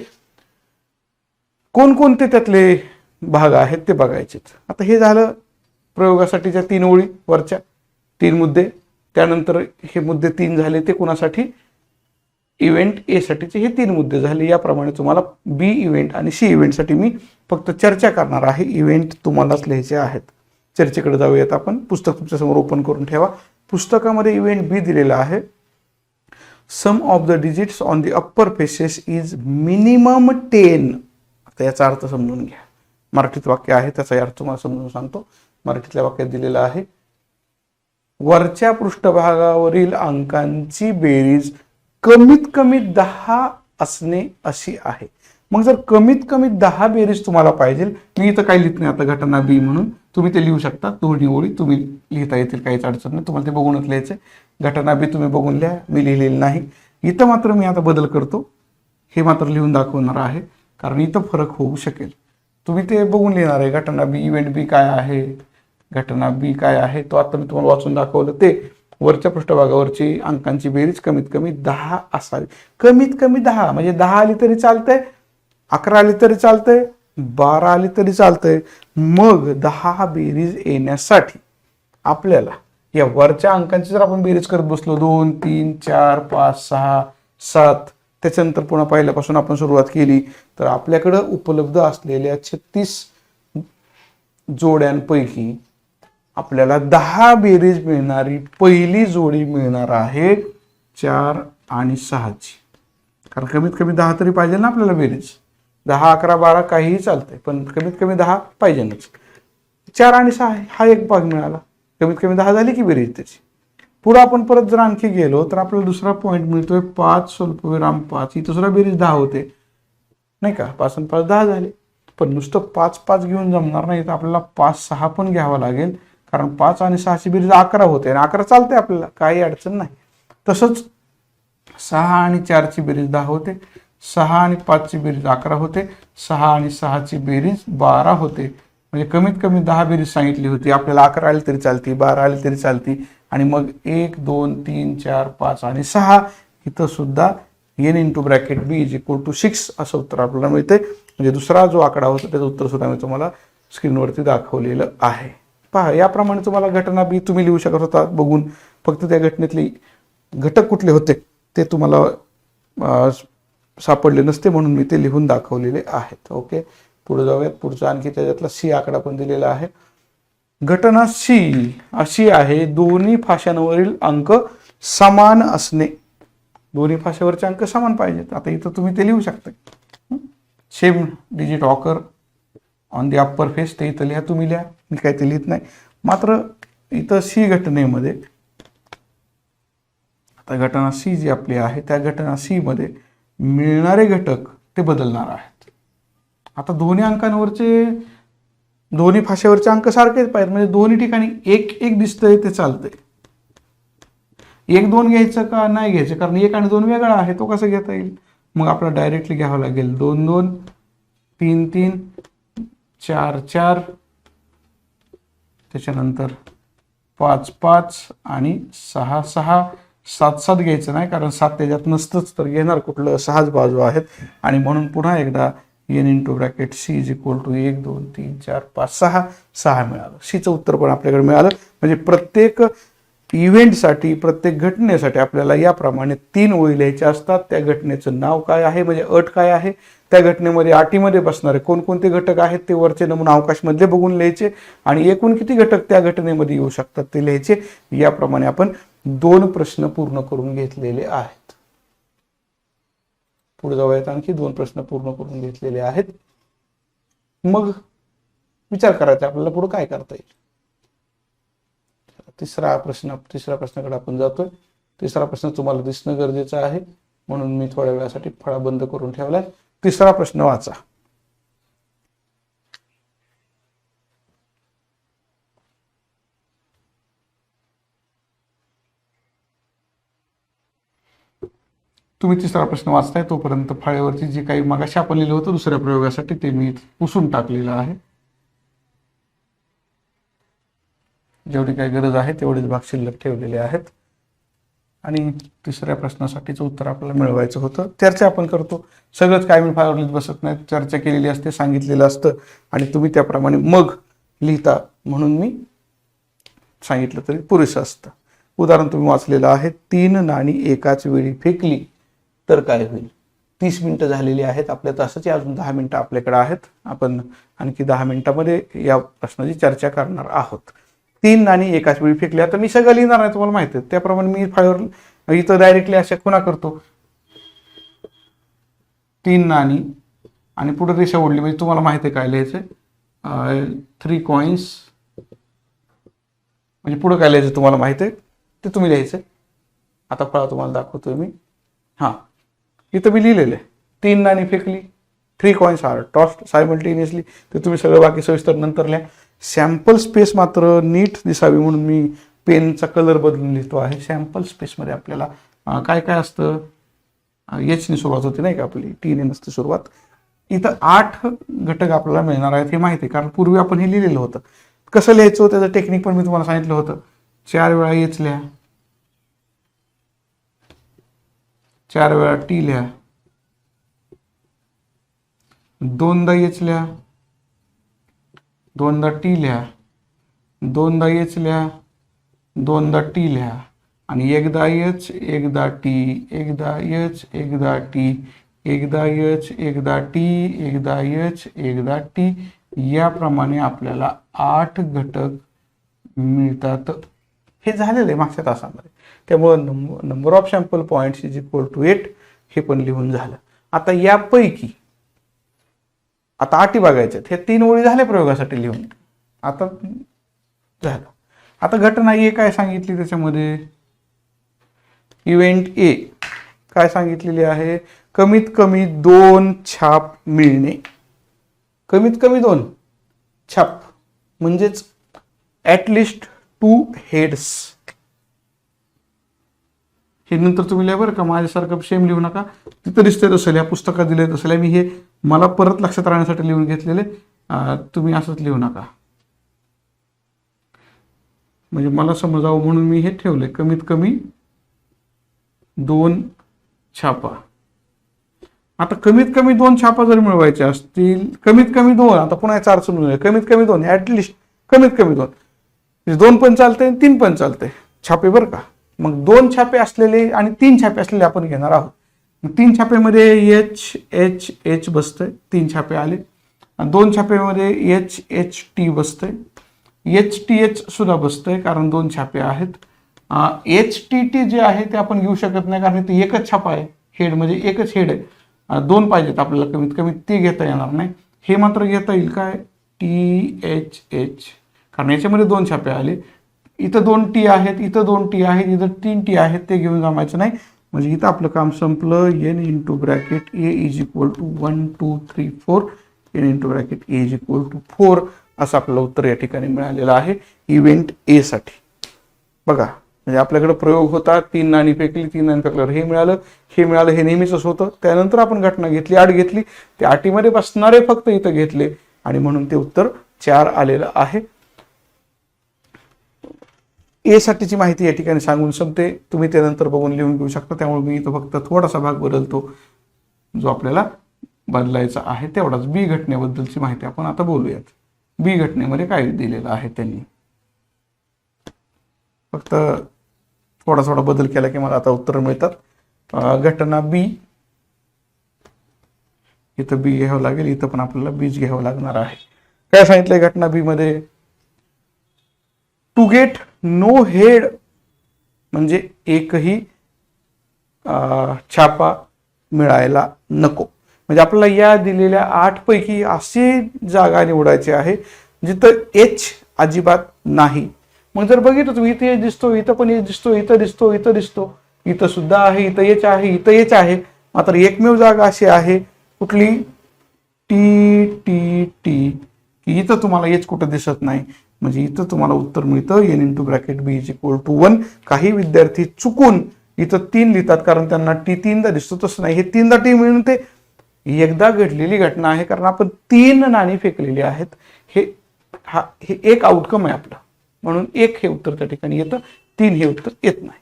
कोणकोणते त्यातले भाग आहेत ते बघायचे. आता हे झालं प्रयोगासाठीच्या 3 ओळी, वरच्या 3 मुद्दे. त्यानंतर हे मुद्दे 3 झाले ते कुणासाठी, इव्हेंट ए साठीचे हे 3 मुद्दे झाले. याप्रमाणे तुम्हाला बी इव्हेंट आणि सी इव्हेंटसाठी मी फक्त चर्चा करणार आहे. इव्हेंट तुम्हालाच लिहायचे आहेत. चर्चेकडे जाऊयात आपण. पुस्तक तुमच्या समोर ओपन करून ठेवा. पुस्तकामध्ये इव्हेंट बी दिलेला आहे. Sum of the digits on the upper faces is minimum 10. आता याचा अर्थ समजून घ्या. मराठीत वाक्य आहे, त्याचा अर्थ तुम्हाला समजून सांगतो. मराठीतल्या वाक्यात दिलेला आहे, वरच्या पृष्ठभागावरील अंकांची बेरीज कमीत कमी 10 असणे अशी आहे. मग जर कमीत कमी 10 बेरीज तुम्हाला पाहिजे, मी इथं काही लिहित नाही आता घटना बी म्हणून, तुम्ही ते लिहू शकता. दोन्ही ओळी तुम्ही लिहिता येतील, काहीच अडचण नाही. तुम्हाला ते बघूनच लिहायचे. घटना बी तुम्ही बघून लिहा, मी लिहिलेली नाही. इथं मात्र मी आता बदल करतो, हे मात्र लिहून दाखवणार आहे, कारण इथं फरक होऊ शकेल. तुम्ही ते बघून लिहिणार आहे. घटना बी, इव्हेंट बी काय आहे, घटना बी काय आहे, तो आता मी तुम्हाला वाचून दाखवलं. ते वरच्या पृष्ठभागावरची अंकांची बेरीज कमीत कमी 10 असावी. कमीत कमी 10 म्हणजे 10 आली तरी चालतंय, 11 आली तरी चालतंय, 12 आली तरी चालतंय. मग 10 बेरीज येण्यासाठी आपल्याला या वरच्या अंकांची जर आपण बेरीज करत बसलो, 2 3 4 5 6 7, त्याच्यानंतर पुन्हा पहिल्यापासून आपण सुरुवात केली, तर आपल्याकडं उपलब्ध असलेल्या 36 जोड्यांपैकी आपल्याला 10 बेरीज मिळणारी पहिली जोडी मिळणार आहे 4 आणि 6ची. कारण कमीत कमी 10 तरी पाहिजे ना आपल्याला बेरीज. 10 11 12 काहीही चालतंय, पण कमीत कमी 10 पाहिजेच. 4 आणि 6 हा एक भाग मिळाला, कमीत कमी 10 झाली की बेरीज त्याची. पुढे आपण परत जर आणखी गेलो तर आपल्याला दुसरा पॉईंट मिळतोय 5 स्वल्पविराम 5. ही दुसरा बेरीज 10 होते नाही का. 5 आणि 5 10 झाले. पण नुसतं 5 5 घेऊन जमणार नाही, तर आपल्याला 5 6 पण घ्यावा लागेल, कारण 5 आणि 6ची बेरीज 11 होते आणि 11 चालते आपल्याला, काही अडचण नाही. तसंच 6 आणि 4ची बेरीज 10 होते, 6 आणि 5ची बेरीज 11 होते, 6 आणि 6ची बेरीज 12 होते. म्हणजे कमीत कमी 10 बेरीज सांगितली होती आपल्याला. 11 आली तरी चालती, 12 आली तरी चालती. आणि मग 1 2 3 4 5 आणि 6 इथं सुद्धा n into bracket B is equal to 6 असं उत्तर आपल्याला मिळते. म्हणजे दुसरा जो आकडा होता त्याचं उत्तर सुद्धा मी तुम्हाला स्क्रीनवरती दाखवलेलं आहे. पहा, याप्रमाणे तुम्हाला घटना बी तुम्ही लिहू शकत होता बघून. फक्त त्या घटनेतले घटक कुठले होते ते तुम्हाला सापडले नसते, म्हणून मी ते लिहून दाखवलेले आहेत. ओके, पुढे जाऊयात. पुढचा आणखी त्याच्यातला सी आकडा पण दिलेला आहे. घटना सी अशी आहे, दोन्ही फाशांवरील अंक समान असणे. दोन्ही फाशावरचे अंक समान पाहिजेत. आता इथं तुम्ही ते लिहू शकता. Same digit occur on the upper face, ते इथं लिहा, तुम्ही लिहा, मी काही ते लिहित नाही. मात्र इथं सी घटनेमध्ये, आता घटना सी जी आपली आहे त्या घटना सी मध्ये मिळणारे घटक ते बदलणार आहेत. आता दोन्ही अंकांवरचे, दोन्ही फाशावरचे अंक सारखेच पाहिजेत. म्हणजे दोन्ही ठिकाणी 1 1 दिसतंय ते चालतंय. 1 2 घ्यायचं का नाही घ्यायचं, कारण 1 आणि 2 वेगळा आहे, तो कसं घेता येईल. मग आपल्याला डायरेक्टली घ्यावं लागेल 2 2 3 3 4 4, त्याच्यानंतर 5 5 आणि 6 6. 7 7 घ्यायचं नाही, कारण 7 त्याच्यात नसतंच, तर घेणार कुठलं, 6च बाजू आहेत. आणि म्हणून पुन्हा एकदा n into bracket C is equal to 1 2 3 4 5 6 6 मिळालं. सीचं उत्तर पण आपल्याकडे मिळालं. म्हणजे प्रत्येक इव्हेंटसाठी, प्रत्येक घटनेसाठी आपल्याला याप्रमाणे 3 ओळी लिहायच्या असतात. त्या घटनेचं नाव काय आहे, म्हणजे अट काय आहे, त्या घटनेमध्ये अटीमध्ये बसणारे कोणकोणते घटक आहेत ते वरचे नमुना अवकाशमधले बघून लिहायचे, आणि एकूण किती घटक त्या घटनेमध्ये येऊ शकतात ते लिहायचे. याप्रमाणे आपण 2 प्रश्न पूर्ण करून घेतलेले आहेत. पुढे जाऊयात. आणखी 2 प्रश्न पूर्ण करून घेतलेले आहेत. मग विचार करायचा आपल्याला पुढे काय करता येईल. तिसऱ्या प्रश्नाकडे आपण जातोय. तिसरा प्रश्न तुम्हाला दिसणं गरजेचं आहे, म्हणून मी थोड्या वेळासाठी फळा बंद करून ठेवलाय. तिसरा प्रश्न वाचा. तुम्ही तिसरा प्रश्न वाचताय तोपर्यंत फळ्यावरची जी काही मगाशी आपण लिहिलं होतं दुसऱ्या प्रयोगासाठी ते मी पुसून टाकलेलं आहे. जेवढी काही गरज आहे तेवढेच भाग शिल्लक ठेवलेले आहेत. आणि तिसऱ्या प्रश्नासाठीचं उत्तर आपल्याला मिळवायचं होतं. चर्चा आपण करतो. सगळंच काय मी फळ्यावर लिहित बसत नाही. चर्चा केलेली असते, सांगितलेलं असतं आणि तुम्ही त्याप्रमाणे मग लिहिता म्हणून मी सांगितलं तरी पुरेसं असतं. उदाहरण तुम्ही वाचलेलं आहे. 3 नाणी एकाच वेळी फेकली तर काय होईल. 30 मिनिटं झालेली आहेत. आपल्या तासाची अजून 10 मिनिटं आपल्याकडे आहेत. आपण आणखी 10 मिनिटांमध्ये या प्रश्नाची चर्चा करणार आहोत. 3 नाणी एकाच वेळी फेकली. आता मी सगळं लिहिणार नाही, तुम्हाला माहिती आहे. त्याप्रमाणे मी फाळीवर इथं डायरेक्टली अशा खुणा करतो. 3 नाणी आणि पुढे रेषा ओढली म्हणजे तुम्हाला माहिती आहे काय लिहायचं. 3 कॉइन्स म्हणजे पुढे काय लिहायचं तुम्हाला माहिती आहे ते तुम्ही लिहायचं. आता फळा तुम्हाला दाखवतोय मी. हां, इथं मी लिहिलेलं आहे 3 नाणी फेकली, 3 कॉइन्स आर टॉस्ड सायमल्टेनियसली. ते तुम्ही सगळं बाकी सविस्तर नंतर लिहा. सॅम्पल स्पेस मात्र नीट दिसावी म्हणून मी पेनचा कलर बदलून लिहितो आहे. सॅम्पल स्पेसमध्ये आपल्याला काय काय असतं. एचने सुरुवात होती नाही का आपली, टीने नसते सुरुवात. इथं 8 घटक आपल्याला मिळणार आहेत हे माहिती आहे, कारण पूर्वी आपण हे लिहिलेलं होतं. कसं लिहायचं त्याचं टेक्निक पण मी तुम्हाला सांगितलं होतं. 4 वेळा एच लिहा, 4 वेळा टी लिहा, 2दा एच लिहा, 2दा टी लिहा, 2दा एच लिहा, 2दा टी लिहा आणि एकदा एच, एकदा टी, एकदा एच, एकदा टी, एकदा एच, एकदा टी, एकदा एच, एकदा टी. याप्रमाणे आपल्याला 8 घटक मिळतात. हे झालेलं आहे मागच्या तासामध्ये. त्यामुळं number of sample points is equal to 8 हे पण लिहून झालं. आता यापैकी आता 8 बघायच्यात. हे 3 ओळी झाल्या प्रयोगासाठी लिहून. आता झालं. आता घटना ए काय सांगितली त्याच्यामध्ये. इव्हेंट ए काय सांगितलेली आहे. कमीत कमी 2 छाप मिळणे. कमीत कमी 2 छाप म्हणजेच ॲटलिस्ट 2 हेड्स. हे नंतर तुम्ही लिहा बरं का, माझ्यासारखं सेम लिहू नका. तिथं दिसतंय तसं लिहा, पुस्तकात दिलंय तसं लिहा. मी हे मला परत लक्षात राहण्यासाठी लिहून घेतलेले. तुम्ही असंच लिहू नका, म्हणजे मला समजावं म्हणून मी हे ठेवलंय. कमीत कमी 2 छापा. आता कमीत कमी 2 छापा जर मिळवायचे असतील, कमीत कमी 2, आता पुन्हा याचा अर्थ समजून घ्या. कमीत कमी 2 ॲटलिस्ट कमीत कमी 2, 2 पण चालते 3 पण चालते छापे बरं का. मग 2 छापे असलेले आणि 3 छापे असलेले आपण घेणार आहोत. 3 छापेमध्ये एच एच एच बसतंय, 3 छापे आले. 2 छापेमध्ये एच एच टी बसतंय, एच टी एच सुद्धा बसतंय कारण 2 छापे आहेत. एच टी टी जे आहे ते आपण घेऊ शकत नाही कारण ते एकच छापा आहे. हेड म्हणजे एकच हेड आहे. 2 पाहिजेत आपल्याला कमीत कमी, ते घेता येणार नाही. हे मात्र घेता येईल काय, टी एच एच, कारण याच्यामध्ये 2 छापे आले. इथं 2 टी आहेत, इथं 2 टी आहेत, इथं 3 टी आहेत, ते घेऊन जमायचं नाही. म्हणजे इथं आपलं काम संपलं. N into bracket A is equal to 1 2 3 4, n into bracket A is equal to 4 असं आपलं उत्तर या ठिकाणी मिळालेलं आहे इव्हेंट ए साठी. बघा, म्हणजे आपल्याकडे प्रयोग होता. 3 नाणी फेकली, 3 नाणी फेकल्यावर हे मिळालं, हे मिळालं, हे नेहमीच होतं. त्यानंतर आपण घटना घेतली, 8 घेतली, ते 8 मध्ये बसणारे फक्त इथं घेतले आणि म्हणून ते उत्तर 4 आलेलं आहे. ए साठीची माहिती या ठिकाणी सांगून संपते. तुम्ही त्यानंतर बघून लिहून घेऊ शकता. त्यामुळे मी इथं फक्त थोडासा भाग बदलतो जो आपल्याला बदलायचा आहे तेवढाच. बी घटनेबद्दलची माहिती आपण आता बोलूयात. बी घटनेमध्ये काय दिलेलं आहे त्यांनी. फक्त थोडा थोडा बदल केला की मला आता उत्तर मिळतात. घटना बी, इथं बी घ्यावं लागेल, इथं पण आपल्याला बीच घ्यावं लागणार आहे. काय सांगितलंय घटना बी मध्ये. टू गेट नो हेड म्हणजे एकही छापा मिळायला नको. म्हणजे आपल्याला या दिलेल्या 8 पैकी अशी जागा निवडायची आहे जिथं एच अजिबात नाही. मग जर बघितलं तुम्ही इथे एच दिसतो, इथं पण एच दिसतो, इथं दिसतो, इथं दिसतो, इथं सुद्धा आहे, इथं एच आहे, इथं एच आहे. मात्र एकमेव जागा अशी आहे कुठली, टी टी टी, की इथं तुम्हाला एच कुठं दिसत नाही. म्हणजे इथं तुम्हाला उत्तर मिळतं n into bracket B is equal to 1. काही विद्यार्थी चुकून इथं 3 लिहितात कारण त्यांना टी 3दा दिसतो, तसं नाही, हे 3दा टी मिळून ते एकदा घडलेली घटना आहे, कारण आपण 3 नाणी फेकलेली आहेत. हे एक आउटकम आहे आपलं, म्हणून 1 हे उत्तर त्या ठिकाणी येतं, 3 हे उत्तर येत नाही.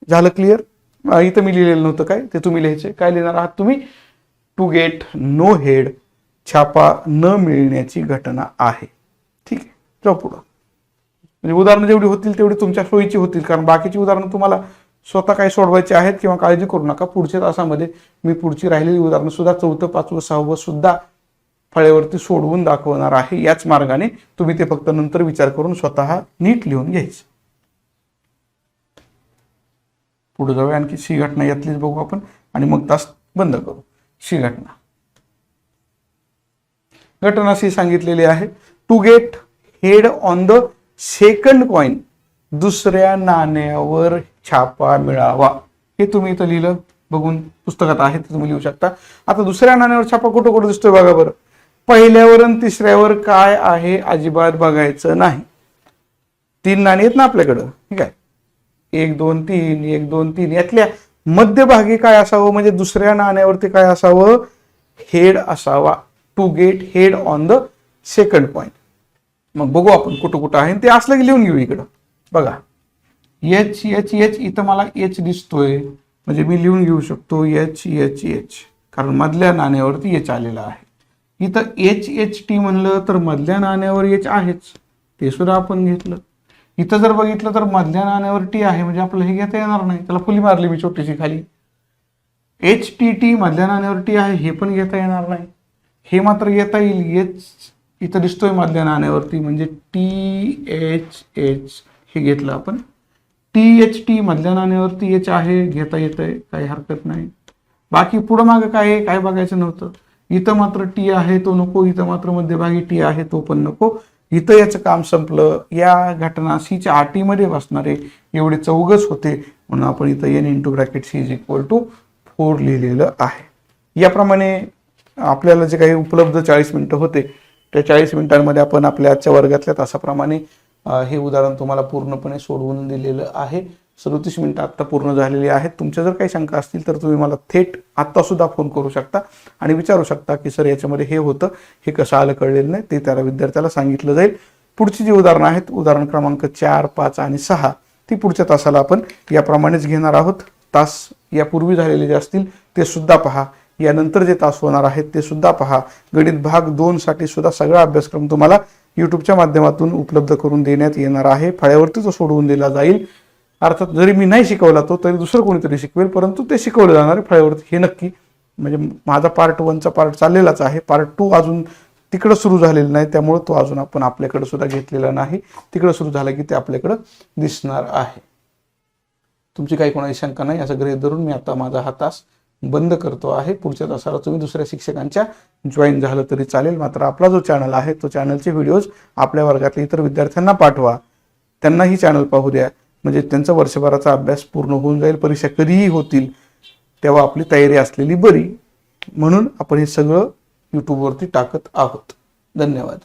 झालं क्लिअर? इथं मी लिहिलेलं नव्हतं काय, ते तुम्ही लिहायचे. काय लिहिणार आहात तुम्ही? टू गेट नो हेड, छापा न मिळण्याची घटना आहे. ठीक आहे, जाऊ पुढं. म्हणजे उदाहरणं जेवढी होतील तेवढी तुमच्या सोयीची होतील, कारण बाकीची उदाहरणं तुम्हाला स्वतः काय सोडवायची आहेत किंवा काळजी करू नका. पुढच्या तासामध्ये मी पुढची राहिलेली उदाहरणं सुद्धा 4थं, 5वं, 6वं सुद्धा फळ्यावरती सोडवून दाखवणार आहे. याच मार्गाने तुम्ही ते फक्त नंतर विचार करून स्वतः नीट लिहून घ्यायचं. पुढे जाऊया, आणखी शी घटना यातलीच बघू आपण आणि मग तास बंद करू. शी घटना, घटना शी सांगितलेली आहे. To get head on the second coin, दुसऱ्या नाण्यावर छापा मिळावा. हे तुम्ही इथं लिहिलं, बघून पुस्तकात आहे ते तुम्ही लिहू शकता. आता दुसऱ्या नाण्यावर छापा कुठं कुठं दिसतोय बघा बरं. पहिल्यावर आणि तिसऱ्यावर काय आहे अजिबात बघायचं नाही. 3 नाणी आहेत ना आपल्याकडं, ठीक आहे, 1 2 3 1 2 3. यातल्या मध्यभागी काय असावं, म्हणजे दुसऱ्या नाण्यावरती काय असावं, हेड असावा. To get head on the second point. मग बघू आपण कुठं कुठं आहे, ते असलं की लिहून घेऊ. इकडं बघा, एच एच एच, इथं मला एच दिसतोय, म्हणजे मी लिहून घेऊ शकतो एच एच एच, कारण मधल्या नाण्यावरती एच आलेला आहे. इथं एच एच टी म्हणलं तर मधल्या नाण्यावर एच आहेच, ते सुद्धा आपण घेतलं. इथं जर बघितलं तर मधल्या नाण्यावर टी आहे, म्हणजे आपल्याला हे घेता येणार नाही, त्याला फुली मारली मी छोटीशी खाली. एच टी टी मधल्या नाण्यावर टी आहे, हे पण घेता येणार नाही. हे मात्र घेता येईल, एच इथं दिसतोय मधल्या नाण्यावरती, म्हणजे टी एच एच हे घेतलं आपण. टी एच टी मधल्या नाण्यावरती एच आहे, घेता येतंय, काही हरकत नाही. बाकी पुढं मागं काय बघायचं नव्हतं. इथं मात्र टी आहे, तो नको. इथं मात्र मध्यभागी टी आहे, तो पण नको. इथं याचं काम संपलं. या घटना सीच्या आटीमध्ये बसणारे एवढे 4 होते, म्हणून आपण इथं n into bracket C is equal to 4 लिहिलेलं आहे. याप्रमाणे आपल्याला जे काही उपलब्ध 40 मिनिटं होते, त्या 40 मिनिटांमध्ये आपण आपल्या आजच्या वर्गातल्या तासाप्रमाणे हे उदाहरण तुम्हाला पूर्णपणे सोडवून दिलेलं आहे. 37 मिनिटं आत्ता पूर्ण झालेली आहेत. तुमच्या जर काही शंका असतील तर तुम्ही मला थेट आत्ता सुद्धा फोन करू शकता आणि विचारू शकता की सर याच्यामध्ये हे होतं, हे कसं आलं कळलेलं नाही, ते त्या विद्यार्थ्याला सांगितलं जाईल. पुढची जी उदाहरणं आहेत, उदाहरण क्रमांक 4, 5 आणि 6, ती पुढच्या तासाला आपण याप्रमाणेच घेणार आहोत. तास यापूर्वी झालेले जे असतील ते सुद्धा पहा, यानंतर जे तास होणार आहेत ते सुद्धा पहा. गणित भाग 2 साठी सुद्धा सगळा अभ्यासक्रम तुम्हाला यूट्यूबच्या माध्यमातून उपलब्ध करून देण्यात येणार आहे. फळ्यावरती तो सोडवून दिला जाईल. अर्थात जरी मी नाही शिकवला तो, तरी दुसरं कोणीतरी शिकवेल, परंतु ते शिकवलं जाणार आहे फळ्यावरती, हे नक्की. म्हणजे माझा पार्ट 1चा पार्ट चाललेलाच आहे, पार्ट 2 अजून तिकडं सुरू झालेलं नाही, त्यामुळे तो अजून आपण आपल्याकडे सुद्धा घेतलेला नाही. तिकडं सुरू झालं की ते आपल्याकडं दिसणार आहे. तुमची काही कोणाची शंका नाही असं गृहीत धरून मी आता माझा हा तास बंद करतो आहे. पुढच्या तासाला तुम्ही दुसऱ्या शिक्षकांच्या जॉईन झालं तरी चालेल, मात्र आपला जो चॅनल आहे तो चॅनलचे व्हिडिओज आपल्या वर्गातल्या इतर विद्यार्थ्यांना पाठवा, त्यांनाही चॅनल पाहू द्या, म्हणजे त्यांचा वर्षभराचा अभ्यास पूर्ण होऊन जाईल. परीक्षा कधीही होतील तेव्हा आपली तयारी असलेली बरी, म्हणून आपण हे सगळं यूट्यूबवरती टाकत आहोत. धन्यवाद.